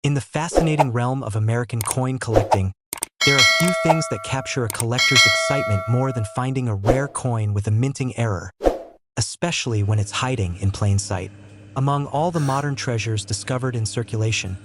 In the fascinating realm of American coin collecting, there are few things that capture a collector's excitement more than finding a rare coin with a minting error, especially when it's hiding in plain sight. Among all the modern treasures discovered in circulation,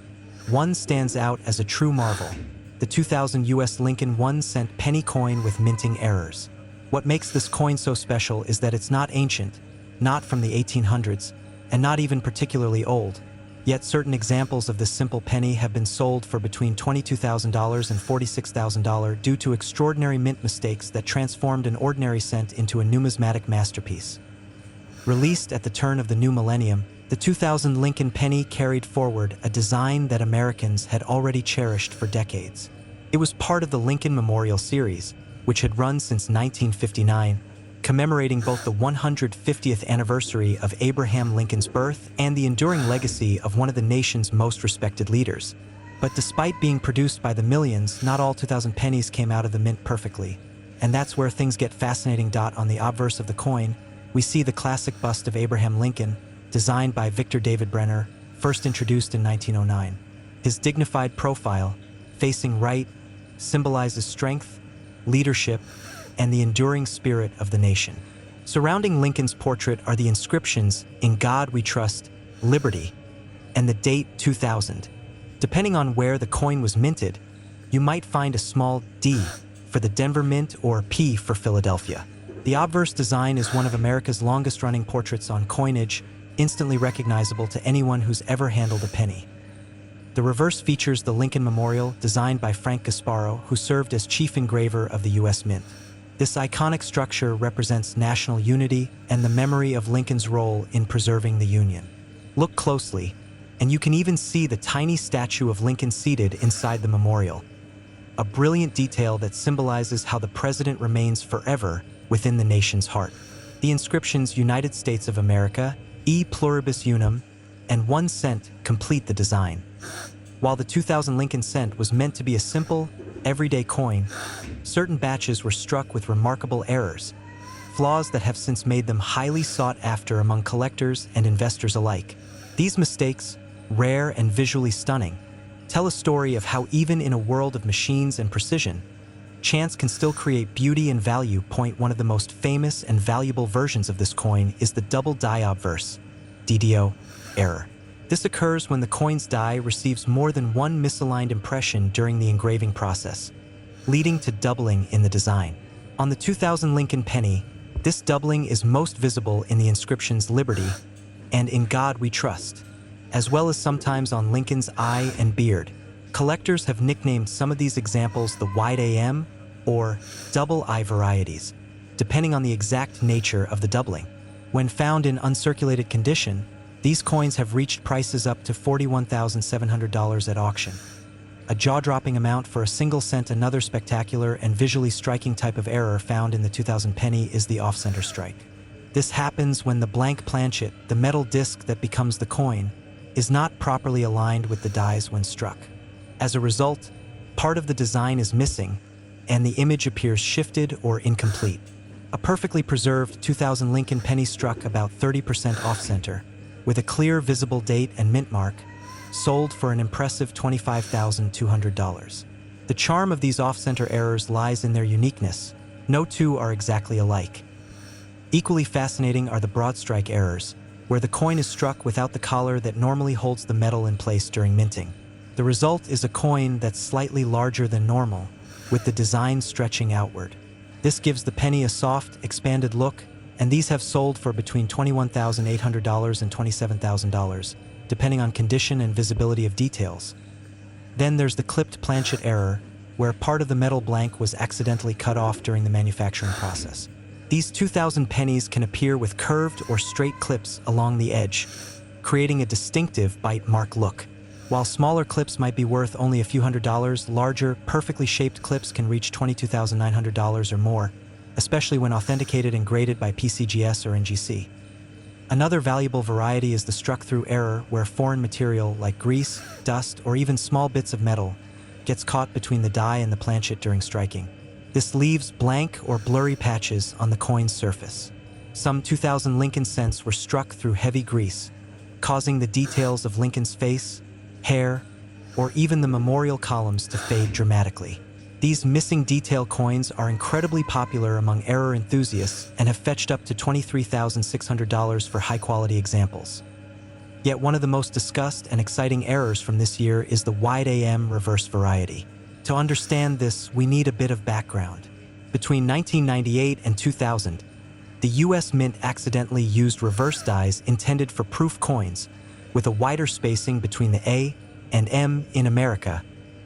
one stands out as a true marvel: the 2000 US Lincoln 1-cent penny coin with minting errors. What makes this coin so special is that it's not ancient, not from the 1800s, and not even particularly old. Yet certain examples of this simple penny have been sold for between $22,000 and $46,000 due to extraordinary mint mistakes that transformed an ordinary cent into a numismatic masterpiece. Released at the turn of the new millennium, the 2000 Lincoln penny carried forward a design that Americans had already cherished for decades. It was part of the Lincoln Memorial series, which had run since 1959, commemorating both the 150th anniversary of Abraham Lincoln's birth and the enduring legacy of one of the nation's most respected leaders. But despite being produced by the millions, not all 2000 pennies came out of the mint perfectly. And that's where things get fascinating. On the obverse of the coin, we see the classic bust of Abraham Lincoln, designed by Victor David Brenner, first introduced in 1909. His dignified profile, facing right, symbolizes strength, leadership, and the enduring spirit of the nation. Surrounding Lincoln's portrait are the inscriptions "In God We Trust," "Liberty," and the date 2000. Depending on where the coin was minted, you might find a small D for the Denver Mint or P for Philadelphia. The obverse design is one of America's longest-running portraits on coinage, instantly recognizable to anyone who's ever handled a penny. The reverse features the Lincoln Memorial, designed by Frank Gasparo, who served as chief engraver of the U.S. Mint. This iconic structure represents national unity and the memory of Lincoln's role in preserving the Union. Look closely, and you can even see the tiny statue of Lincoln seated inside the memorial, a brilliant detail that symbolizes how the president remains forever within the nation's heart. The inscriptions "United States of America," "E Pluribus Unum," and 1 cent complete the design. While the 2000 Lincoln cent was meant to be a simple, everyday coin, certain batches were struck with remarkable errors, flaws that have since made them highly sought after among collectors and investors alike. These mistakes, rare and visually stunning, tell a story of how even in a world of machines and precision, chance can still create beauty and value. One of the most famous and valuable versions of this coin is the double die obverse, DDO, error. This occurs when the coin's die receives more than one misaligned impression during the engraving process, leading to doubling in the design. On the 2000 Lincoln penny, this doubling is most visible in the inscriptions "Liberty" and "In God We Trust," as well as sometimes on Lincoln's eye and beard. Collectors have nicknamed some of these examples the wide AM or double I varieties, depending on the exact nature of the doubling. When found in uncirculated condition, these coins have reached prices up to $41,700 at auction, a jaw-dropping amount for a single cent. Another spectacular and visually striking type of error found in the 2000 penny is the off-center strike. This happens when the blank planchet, the metal disc that becomes the coin, is not properly aligned with the dies when struck. As a result, part of the design is missing, and the image appears shifted or incomplete. A perfectly preserved 2000 Lincoln penny struck about 30% off-center, with a clear visible date and mint mark, sold for an impressive $25,200. The charm of these off-center errors lies in their uniqueness. No two are exactly alike. Equally fascinating are the broad strike errors, where the coin is struck without the collar that normally holds the metal in place during minting. The result is a coin that's slightly larger than normal, with the design stretching outward. This gives the penny a soft, expanded look, and these have sold for between $21,800 and $27,000, depending on condition and visibility of details. Then there's the clipped planchet error, where part of the metal blank was accidentally cut off during the manufacturing process. These 2000 pennies can appear with curved or straight clips along the edge, creating a distinctive bite mark look. While smaller clips might be worth only a few $100s, larger, perfectly shaped clips can reach $22,900 or more, especially when authenticated and graded by PCGS or NGC. Another valuable variety is the struck-through error, where foreign material like grease, dust, or even small bits of metal gets caught between the die and the planchet during striking. This leaves blank or blurry patches on the coin's surface. Some 2000 Lincoln cents were struck through heavy grease, causing the details of Lincoln's face, hair, or even the memorial columns to fade dramatically. These missing detail coins are incredibly popular among error enthusiasts and have fetched up to $23,600 for high-quality examples. Yet one of the most discussed and exciting errors from this year is the wide AM reverse variety. To understand this, we need a bit of background. Between 1998 and 2000, the US Mint accidentally used reverse dies intended for proof coins, with a wider spacing between the A and M in America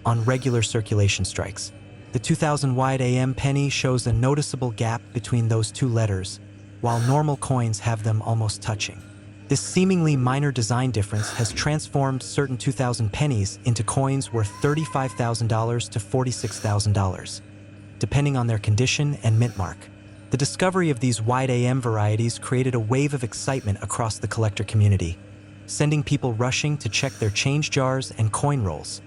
on regular circulation strikes. The 2000 wide AM penny shows a noticeable gap between those two letters, while normal coins have them almost touching. This seemingly minor design difference has transformed certain 2000 pennies into coins worth $35,000 to $46,000, depending on their condition and mint mark. The discovery of these wide AM varieties created a wave of excitement across the collector community, sending people rushing to check their change jars and coin rolls.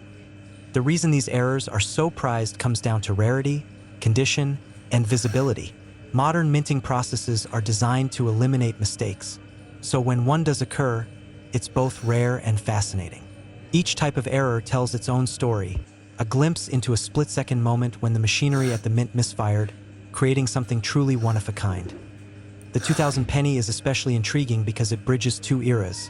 The reason these errors are so prized comes down to rarity, condition, and visibility. Modern minting processes are designed to eliminate mistakes, so when one does occur, it's both rare and fascinating. Each type of error tells its own story, a glimpse into a split-second moment when the machinery at the mint misfired, creating something truly one of a kind. The 2000 penny is especially intriguing because it bridges two eras,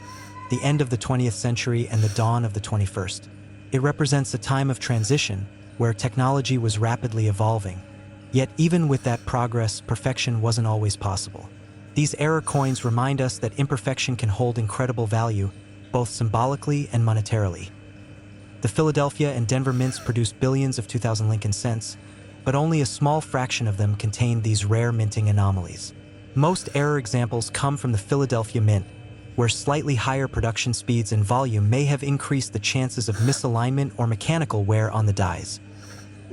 the end of the 20th century and the dawn of the 21st. It represents a time of transition where technology was rapidly evolving. Yet even with that progress, perfection wasn't always possible. These error coins remind us that imperfection can hold incredible value, both symbolically and monetarily. The Philadelphia and Denver mints produced billions of 2000 Lincoln cents, but only a small fraction of them contained these rare minting anomalies. Most error examples come from the Philadelphia Mint, where slightly higher production speeds and volume may have increased the chances of misalignment or mechanical wear on the dies.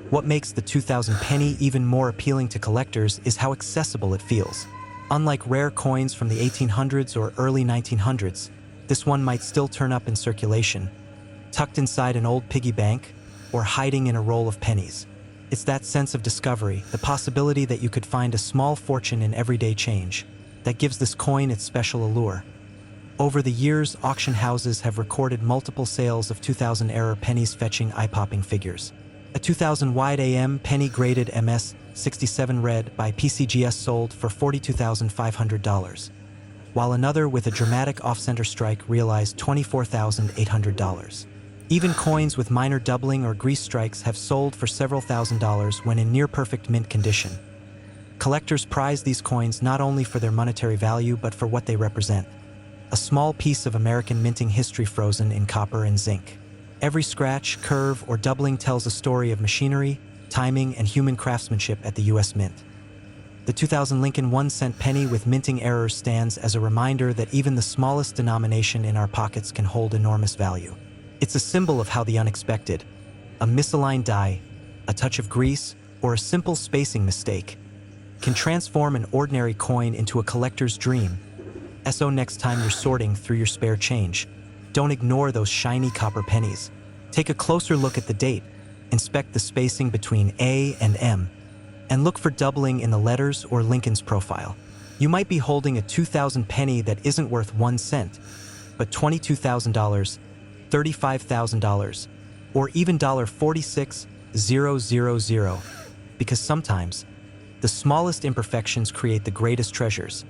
What makes the 2000 penny even more appealing to collectors is how accessible it feels. Unlike rare coins from the 1800s or early 1900s, this one might still turn up in circulation, tucked inside an old piggy bank, or hiding in a roll of pennies. It's that sense of discovery, the possibility that you could find a small fortune in everyday change, that gives this coin its special allure. Over the years, auction houses have recorded multiple sales of 2000 error pennies fetching eye-popping figures. A 2000 wide AM penny graded MS 67 red by PCGS sold for $42,500, while another with a dramatic off-center strike realized $24,800. Even coins with minor doubling or grease strikes have sold for several $1,000s when in near-perfect mint condition. Collectors prize these coins not only for their monetary value but for what they represent. A small piece of American minting history frozen in copper and zinc. Every scratch, curve, or doubling tells a story of machinery, timing, and human craftsmanship at the US Mint. The 2000 Lincoln 1-cent penny with minting errors stands as a reminder that even the smallest denomination in our pockets can hold enormous value. It's a symbol of how the unexpected, a misaligned die, a touch of grease, or a simple spacing mistake, can transform an ordinary coin into a collector's dream. So next time you're sorting through your spare change, don't ignore those shiny copper pennies. Take a closer look at the date, inspect the spacing between A and M, and look for doubling in the letters or Lincoln's profile. You might be holding a 2000 penny that isn't worth 1 cent, but $22,000, $35,000, or even $46,000, because sometimes the smallest imperfections create the greatest treasures.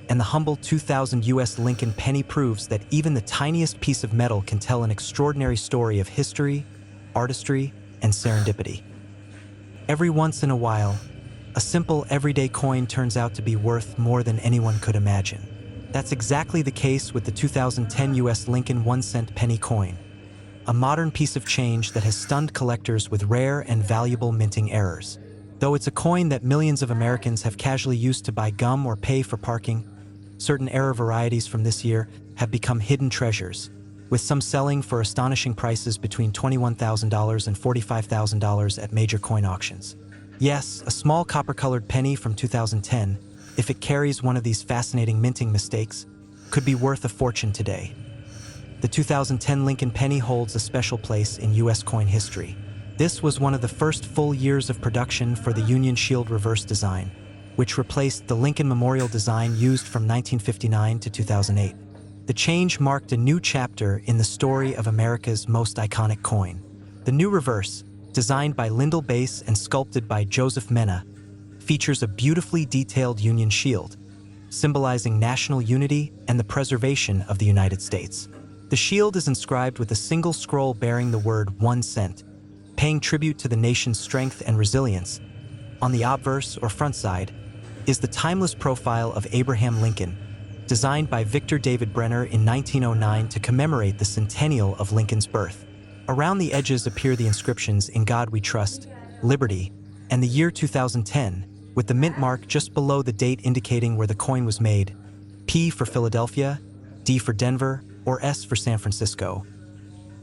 And the humble 2000 US Lincoln penny proves that even the tiniest piece of metal can tell an extraordinary story of history, artistry, and serendipity. Every once in a while, a simple everyday coin turns out to be worth more than anyone could imagine. That's exactly the case with the 2010 US Lincoln 1-cent penny coin, a modern piece of change that has stunned collectors with rare and valuable minting errors. Though it's a coin that millions of Americans have casually used to buy gum or pay for parking, certain error varieties from this year have become hidden treasures, with some selling for astonishing prices between $21,000 and $45,000 at major coin auctions. Yes, a small copper-colored penny from 2010, if it carries one of these fascinating minting mistakes, could be worth a fortune today. The 2010 Lincoln penny holds a special place in US coin history. This was one of the first full years of production for the Union Shield reverse design, which replaced the Lincoln Memorial design used from 1959 to 2008. The change marked a new chapter in the story of America's most iconic coin. The new reverse, designed by Lyndall Bass and sculpted by Joseph Mena, features a beautifully detailed Union shield, symbolizing national unity and the preservation of the United States. The shield is inscribed with a single scroll bearing the word 1 cent, paying tribute to the nation's strength and resilience. On the obverse, or front side, is the timeless profile of Abraham Lincoln, designed by Victor David Brenner in 1909 to commemorate the centennial of Lincoln's birth. Around the edges appear the inscriptions "In God We Trust," "Liberty," and the year 2010, with the mint mark just below the date indicating where the coin was made, P for Philadelphia, D for Denver, or S for San Francisco.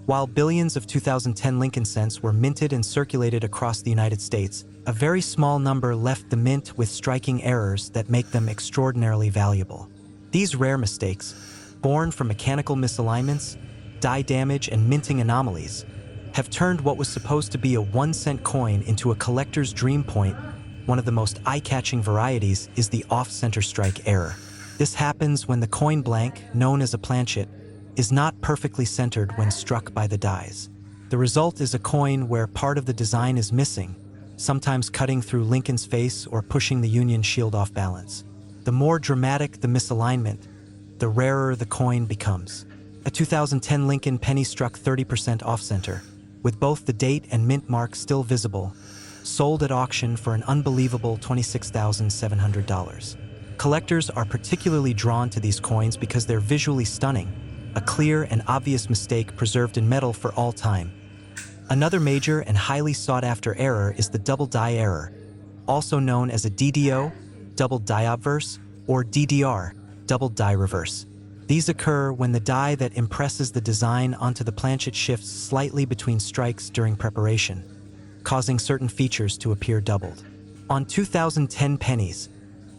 While billions of 2010 Lincoln cents were minted and circulated across the United States, a very small number left the mint with striking errors that make them extraordinarily valuable. These rare mistakes, born from mechanical misalignments, die damage, and minting anomalies, have turned what was supposed to be a 1-cent coin into a collector's dream point. One of the most eye-catching varieties is the off-center strike error. This happens when the coin blank, known as a planchet, is not perfectly centered when struck by the dies. The result is a coin where part of the design is missing, sometimes cutting through Lincoln's face or pushing the Union shield off balance. The more dramatic the misalignment, the rarer the coin becomes. A 2010 Lincoln penny struck 30% off-center, with both the date and mint mark still visible, sold at auction for an unbelievable $26,700. Collectors are particularly drawn to these coins because they're visually stunning, a clear and obvious mistake preserved in metal for all time. Another major and highly sought-after error is the double die error, also known as a DDO, double die obverse, or DDR, double die reverse. These occur when the die that impresses the design onto the planchet shifts slightly between strikes during preparation, causing certain features to appear doubled. On 2010 pennies,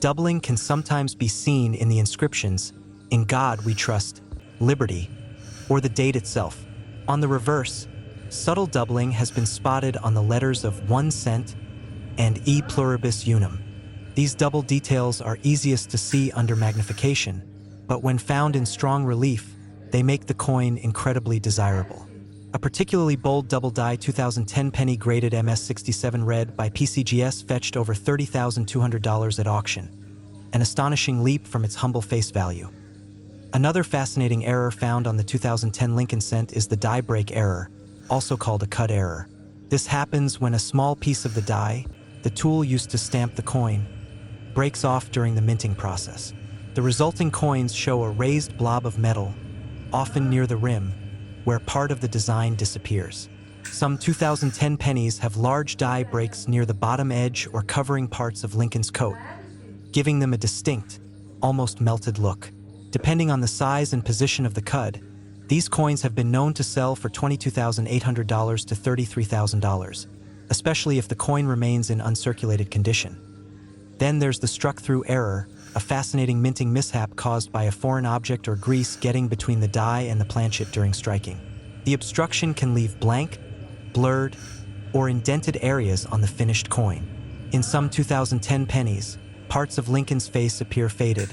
doubling can sometimes be seen in the inscriptions, "In God We Trust," "Liberty," or the date itself. On the reverse, subtle doubling has been spotted on the letters of 1 cent and E pluribus unum. These double details are easiest to see under magnification, but when found in strong relief, they make the coin incredibly desirable. A particularly bold double die 2010 penny graded MS67 red by PCGS fetched over $30,200 at auction, an astonishing leap from its humble face value. Another fascinating error found on the 2010 Lincoln cent is the die break error, also called a cut error. This happens when a small piece of the die, the tool used to stamp the coin, breaks off during the minting process. The resulting coins show a raised blob of metal, often near the rim, where part of the design disappears. Some 2010 pennies have large die breaks near the bottom edge or covering parts of Lincoln's coat, giving them a distinct, almost melted look. Depending on the size and position of the cud, these coins have been known to sell for $22,800 to $33,000, especially if the coin remains in uncirculated condition. Then there's the struck-through error, a fascinating minting mishap caused by a foreign object or grease getting between the die and the planchet during striking. The obstruction can leave blank, blurred, or indented areas on the finished coin. In some 2010 pennies, parts of Lincoln's face appear faded,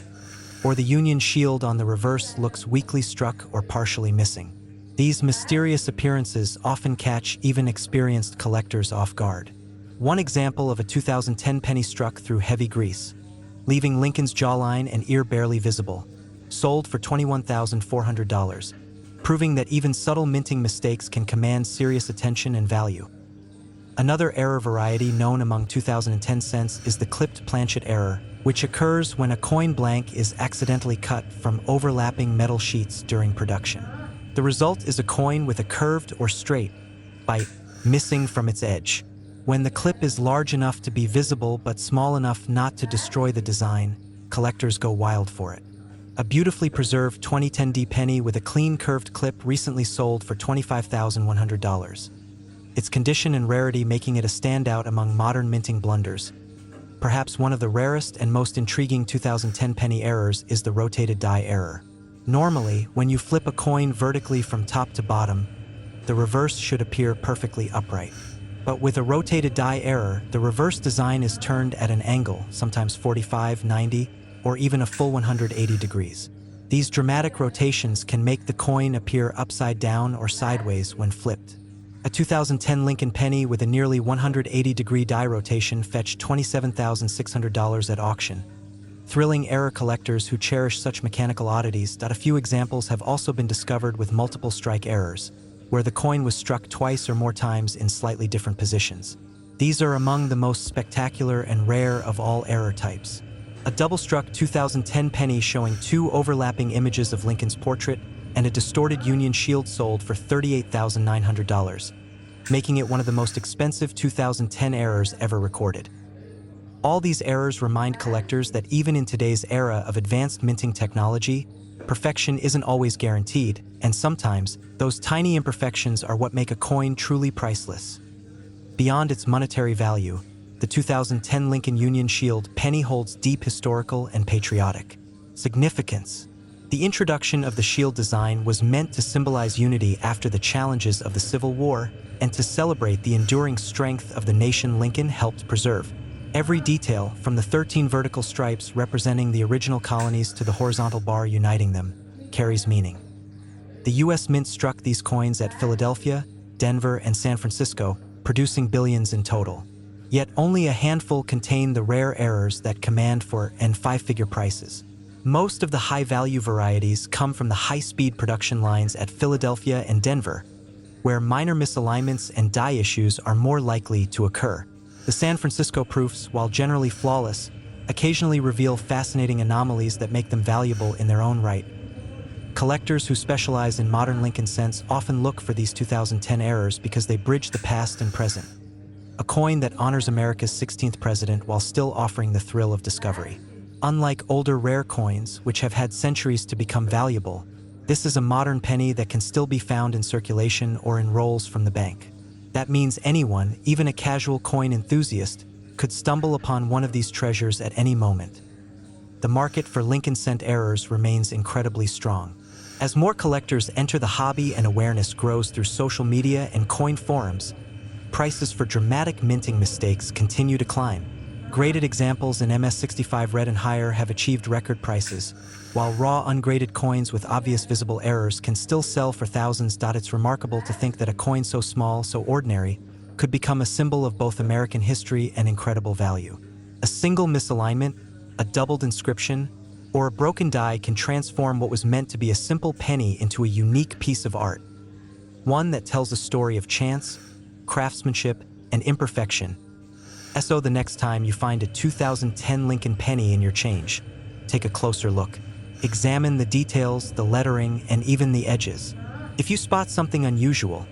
or the Union shield on the reverse looks weakly struck or partially missing. These mysterious appearances often catch even experienced collectors off guard. One example of a 2010 penny struck through heavy grease, leaving Lincoln's jawline and ear barely visible, sold for $21,400, proving that even subtle minting mistakes can command serious attention and value. Another error variety known among 2010 cents is the clipped planchet error, which occurs when a coin blank is accidentally cut from overlapping metal sheets during production. The result is a coin with a curved or straight bite missing from its edge. When the clip is large enough to be visible but small enough not to destroy the design, collectors go wild for it. A beautifully preserved 2010 penny with a clean curved clip recently sold for $25,100. Its condition and rarity making it a standout among modern minting blunders. Perhaps one of the rarest and most intriguing 2010 penny errors is the rotated die error. Normally, when you flip a coin vertically from top to bottom, the reverse should appear perfectly upright. But with a rotated die error, the reverse design is turned at an angle, sometimes 45, 90, or even a full 180 degrees. These dramatic rotations can make the coin appear upside down or sideways when flipped. A 2010 Lincoln penny with a nearly 180-degree die rotation fetched $27,600 at auction. Thrilling error collectors who cherish such mechanical oddities. A few examples have also been discovered with multiple strike errors, where the coin was struck twice or more times in slightly different positions. These are among the most spectacular and rare of all error types. A double-struck 2010 penny showing two overlapping images of Lincoln's portrait and a distorted Union shield sold for $38,900, making it one of the most expensive 2010 errors ever recorded. All these errors remind collectors that even in today's era of advanced minting technology, perfection isn't always guaranteed, and sometimes those tiny imperfections are what make a coin truly priceless. Beyond its monetary value, the 2010 Lincoln Union Shield penny holds deep historical and patriotic significance. The introduction of the shield design was meant to symbolize unity after the challenges of the Civil War and to celebrate the enduring strength of the nation Lincoln helped preserve. Every detail, from the 13 vertical stripes representing the original colonies to the horizontal bar uniting them, carries meaning. The U.S. Mint struck these coins at Philadelphia, Denver, and San Francisco, producing billions in total. Yet only a handful contain the rare errors that command four- and five-figure prices. Most of the high-value varieties come from the high-speed production lines at Philadelphia and Denver, where minor misalignments and die issues are more likely to occur. The San Francisco proofs, while generally flawless, occasionally reveal fascinating anomalies that make them valuable in their own right. Collectors who specialize in modern Lincoln cents often look for these 2010 errors because they bridge the past and present. A coin that honors America's 16th president while still offering the thrill of discovery. Unlike older rare coins, which have had centuries to become valuable, this is a modern penny that can still be found in circulation or in rolls from the bank. That means anyone, even a casual coin enthusiast, could stumble upon one of these treasures at any moment. The market for Lincoln cent errors remains incredibly strong. As more collectors enter the hobby and awareness grows through social media and coin forums, prices for dramatic minting mistakes continue to climb. Graded examples in MS65 red and higher have achieved record prices, while raw ungraded coins with obvious visible errors can still sell for thousands. It's remarkable to think that a coin so small, so ordinary, could become a symbol of both American history and incredible value. A single misalignment, a doubled inscription, or a broken die can transform what was meant to be a simple penny into a unique piece of art. One that tells a story of chance, craftsmanship, and imperfection. So the next time you find a 2010 Lincoln penny in your change, take a closer look. Examine the details, the lettering, and even the edges. If you spot something unusual,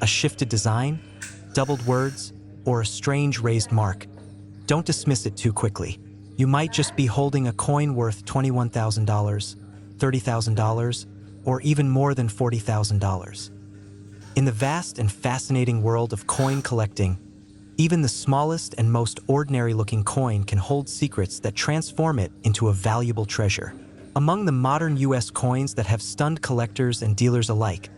a shifted design, doubled words, or a strange raised mark, don't dismiss it too quickly. You might just be holding a coin worth $21,000, $30,000, or even more than $40,000. In the vast and fascinating world of coin collecting, even the smallest and most ordinary-looking coin can hold secrets that transform it into a valuable treasure. Among the modern U.S. coins that have stunned collectors and dealers alike,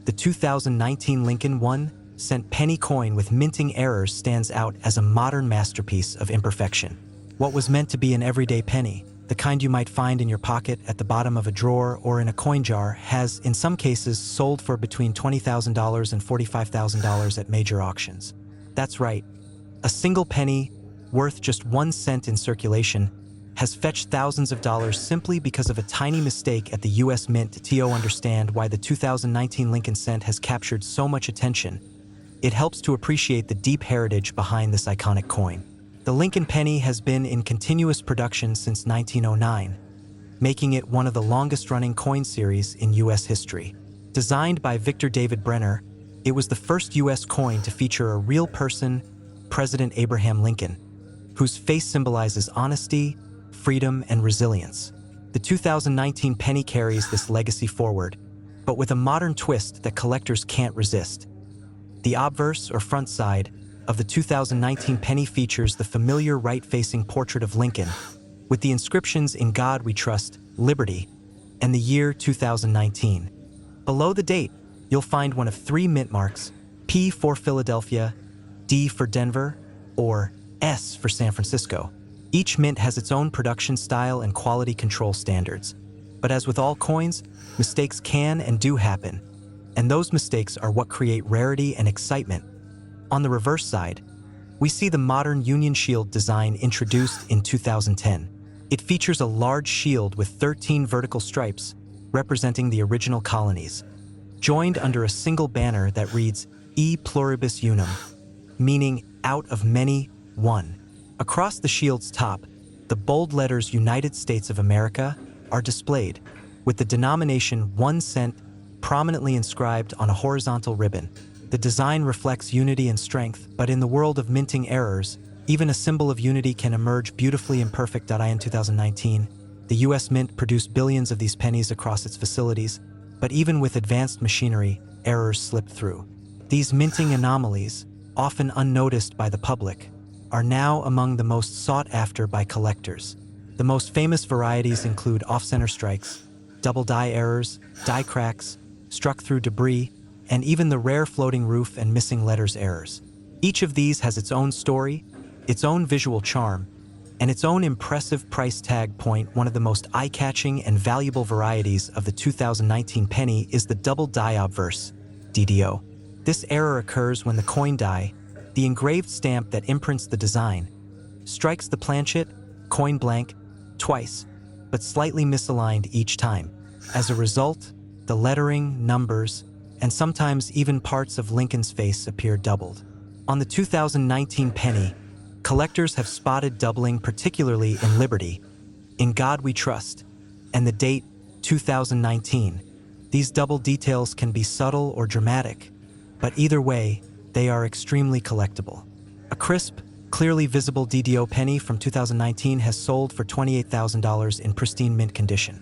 the 2019 Lincoln 1-cent penny coin with minting errors stands out as a modern masterpiece of imperfection. What was meant to be an everyday penny, the kind you might find in your pocket at the bottom of a drawer or in a coin jar, has, in some cases, sold for between $20,000 and $45,000 at major auctions. That's right, a single penny, worth just 1 cent in circulation, has fetched thousands of dollars simply because of a tiny mistake at the U.S. Mint. To understand why the 2019 Lincoln cent has captured so much attention, it helps to appreciate the deep heritage behind this iconic coin. The Lincoln penny has been in continuous production since 1909, making it one of the longest-running coin series in U.S. history. Designed by Victor David Brenner, it was the first U.S. coin to feature a real person, President Abraham Lincoln, whose face symbolizes honesty, freedom, and resilience. The 2019 penny carries this legacy forward, but with a modern twist that collectors can't resist. The obverse, or front side, of the 2019 penny features the familiar right-facing portrait of Lincoln, with the inscriptions "In God We Trust," "Liberty," and the year 2019. Below the date, you'll find one of 3 mint marks: P for Philadelphia, D for Denver, or S for San Francisco. Each mint has its own production style and quality control standards. But as with all coins, mistakes can and do happen, and those mistakes are what create rarity and excitement. On the reverse side, we see the modern Union Shield design introduced in 2010. It features a large shield with 13 vertical stripes, representing the original colonies, joined under a single banner that reads E pluribus unum, meaning out of many, one. Across the shield's top, the bold letters United States of America are displayed, with the denomination 1 cent prominently inscribed on a horizontal ribbon. The design reflects unity and strength, but in the world of minting errors, even a symbol of unity can emerge beautifully imperfect. In 2019, the US Mint produced billions of these pennies across its facilities, but even with advanced machinery, errors slip through. These minting anomalies, often unnoticed by the public, are now among the most sought after by collectors. The most famous varieties include off-center strikes, double die errors, die cracks, struck through debris, and even the rare floating roof and missing letters errors. Each of these has its own story, its own visual charm, and its own impressive price tag point. One of the most eye-catching and valuable varieties of the 2019 penny is the double die obverse, DDO. This error occurs when the coin die, the engraved stamp that imprints the design, strikes the planchet, coin blank, twice, but slightly misaligned each time. As a result, the lettering, numbers, and sometimes even parts of Lincoln's face appear doubled. On the 2019 penny, collectors have spotted doubling, particularly in Liberty, In God We Trust, and the date 2019. These double details can be subtle or dramatic, but either way, they are extremely collectible. A crisp, clearly visible DDO penny from 2019 has sold for $28,000 in pristine mint condition.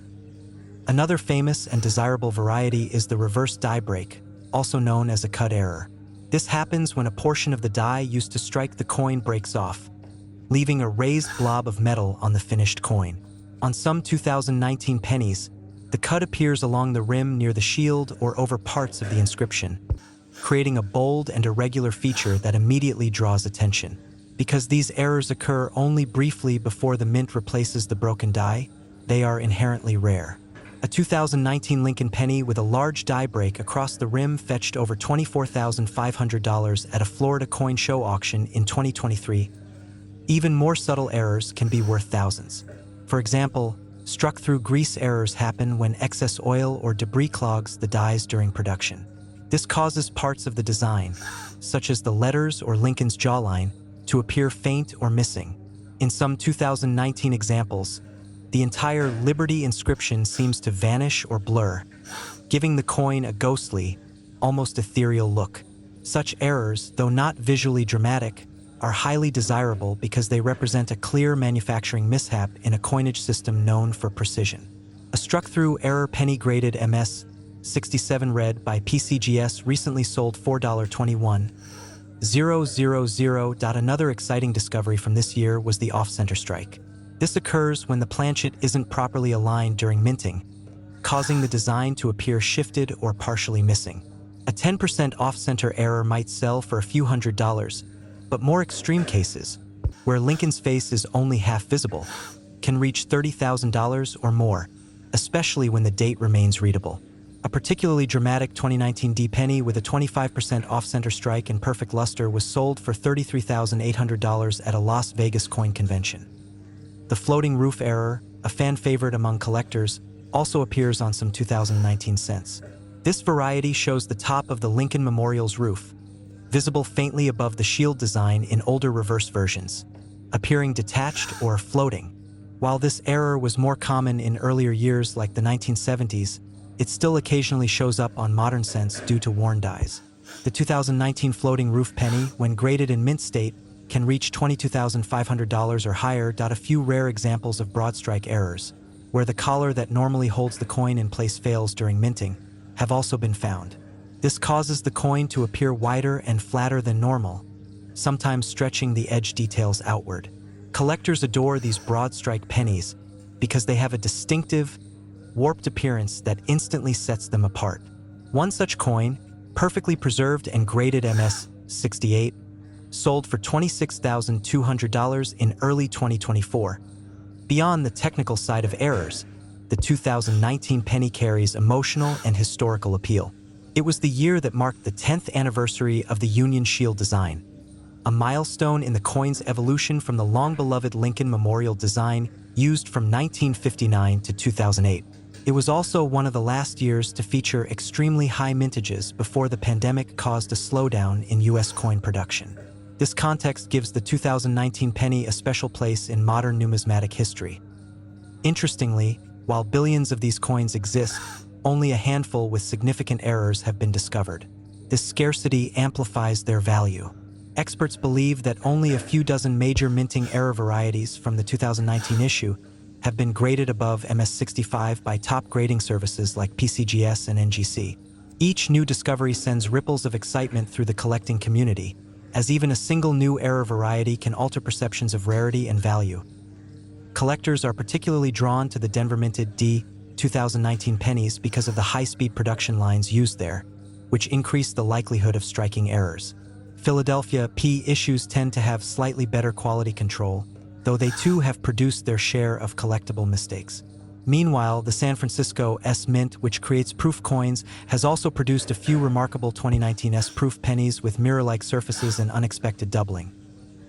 Another famous and desirable variety is the reverse die break, also known as a cut error. This happens when a portion of the die used to strike the coin breaks off, leaving a raised blob of metal on the finished coin. On some 2019 pennies, the cut appears along the rim near the shield or over parts of the inscription, creating a bold and irregular feature that immediately draws attention. Because these errors occur only briefly before the mint replaces the broken die, they are inherently rare. A 2019 Lincoln penny with a large die break across the rim fetched over $24,500 at a Florida coin show auction in 2023. Even more subtle errors can be worth thousands. For example, struck-through grease errors happen when excess oil or debris clogs the dies during production. This causes parts of the design, such as the letters or Lincoln's jawline, to appear faint or missing. In some 2019 examples, the entire Liberty inscription seems to vanish or blur, giving the coin a ghostly, almost ethereal look. Such errors, though not visually dramatic, are highly desirable because they represent a clear manufacturing mishap in a coinage system known for precision. A struck-through error penny graded MS 67 red by PCGS recently sold $4.21,000. Another exciting discovery from this year was the off-center strike. This occurs when the planchet isn't properly aligned during minting, causing the design to appear shifted or partially missing. A 10% off-center error might sell for a few $100s, but more extreme cases, where Lincoln's face is only half visible, can reach $30,000 or more, especially when the date remains readable. A particularly dramatic 2019 D penny with a 25% off-center strike and perfect luster was sold for $33,800 at a Las Vegas coin convention. The floating roof error, a fan favorite among collectors, also appears on some 2019 cents. This variety shows the top of the Lincoln Memorial's roof, visible faintly above the shield design in older reverse versions, appearing detached or floating. While this error was more common in earlier years like the 1970s, it still occasionally shows up on modern cents due to worn dies. The 2019 floating roof penny, when graded in mint state, can reach $22,500 or higher. A few rare examples of broad strike errors, where the collar that normally holds the coin in place fails during minting, have also been found. This causes the coin to appear wider and flatter than normal, sometimes stretching the edge details outward. Collectors adore these broad strike pennies because they have a distinctive, warped appearance that instantly sets them apart. One such coin, perfectly preserved and graded MS 68, sold for $26,200 in early 2024. Beyond the technical side of errors, the 2019 penny carries emotional and historical appeal. It was the year that marked the 10th anniversary of the Union Shield design, a milestone in the coin's evolution from the long-beloved Lincoln Memorial design used from 1959 to 2008. It was also one of the last years to feature extremely high mintages before the pandemic caused a slowdown in U.S. coin production. This context gives the 2019 penny a special place in modern numismatic history. Interestingly, while billions of these coins exist, only a handful with significant errors have been discovered. This scarcity amplifies their value. Experts believe that only a few dozen major minting error varieties from the 2019 issue have been graded above MS65 by top grading services like PCGS and NGC. Each new discovery sends ripples of excitement through the collecting community, as even a single new error variety can alter perceptions of rarity and value. Collectors are particularly drawn to the Denver minted D 2019 pennies because of the high-speed production lines used there, which increase the likelihood of striking errors. Philadelphia P issues tend to have slightly better quality control, though they too have produced their share of collectible mistakes. Meanwhile, the San Francisco S Mint, which creates proof coins, has also produced a few remarkable 2019 S proof pennies with mirror-like surfaces and unexpected doubling,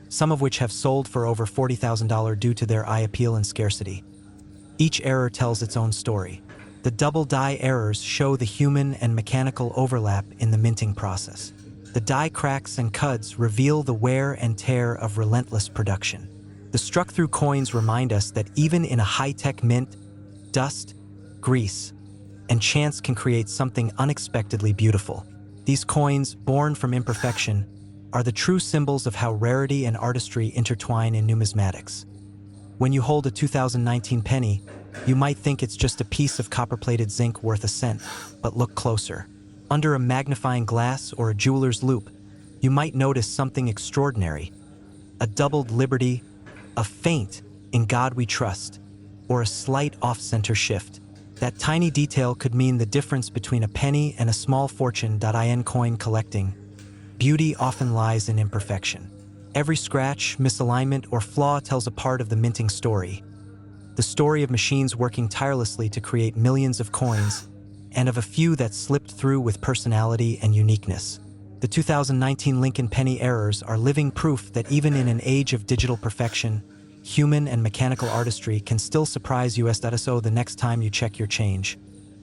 some of which have sold for over $40,000 due to their eye appeal and scarcity. Each error tells its own story. The double die errors show the human and mechanical overlap in the minting process. The die cracks and cuds reveal the wear and tear of relentless production. The struck-through coins remind us that even in a high-tech mint, dust, grease, and chance can create something unexpectedly beautiful. These coins, born from imperfection, are the true symbols of how rarity and artistry intertwine in numismatics. When you hold a 2019 penny, you might think it's just a piece of copper-plated zinc worth a cent, but look closer. Under a magnifying glass or a jeweler's loupe, you might notice something extraordinary: a doubled liberty, a feint "In God We Trust," or a slight off-center shift. That tiny detail could mean the difference between a penny and a small fortune. In coin collecting, beauty often lies in imperfection. Every scratch, misalignment, or flaw tells a part of the minting story. The story of machines working tirelessly to create millions of coins, and of a few that slipped through with personality and uniqueness. The 2019 Lincoln penny errors are living proof that even in an age of digital perfection, human and mechanical artistry can still surprise you. So the next time you check your change,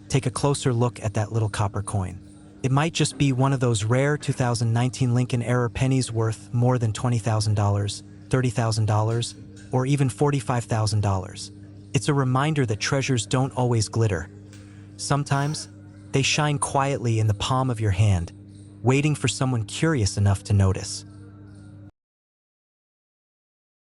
take a closer look at that little copper coin. It might just be one of those rare 2019 Lincoln error pennies worth more than $20,000, $30,000, or even $45,000. It's a reminder that treasures don't always glitter. Sometimes, they shine quietly in the palm of your hand, waiting for someone curious enough to notice.